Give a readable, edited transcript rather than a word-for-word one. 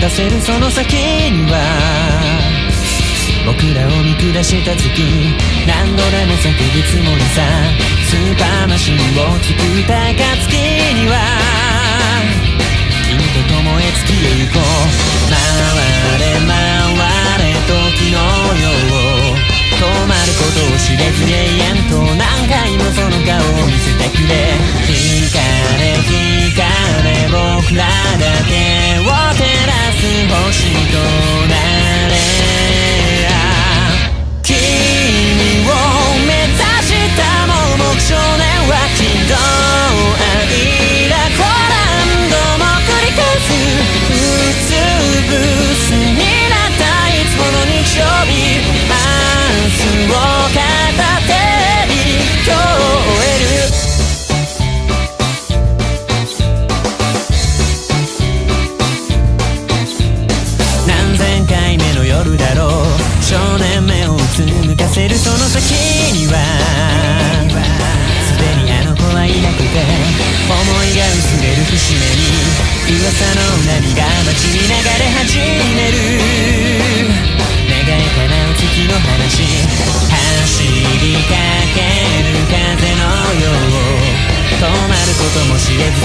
かせるその先には僕らを見下した月何度でも叫ぶつもりさスーパーマシンを作った暁には君と共へ月へ行こう回れ回れ時のよう止まることを知れず永遠と何回もその顔を見せてくれ光れ光れ僕らだけを照らす星となれ君を目指した盲目少年は喜怒哀楽を何度も繰り返すうつ伏せになったいつもの日曜日明日を片手に今日を終える何千回目の夜だろう少年目をうつむかせるその先にはすでにあの子はいなくて思いが薄れる節目に噂の波が街に流れ始める願い叶う月の話走りかける風のよう止まることも知れず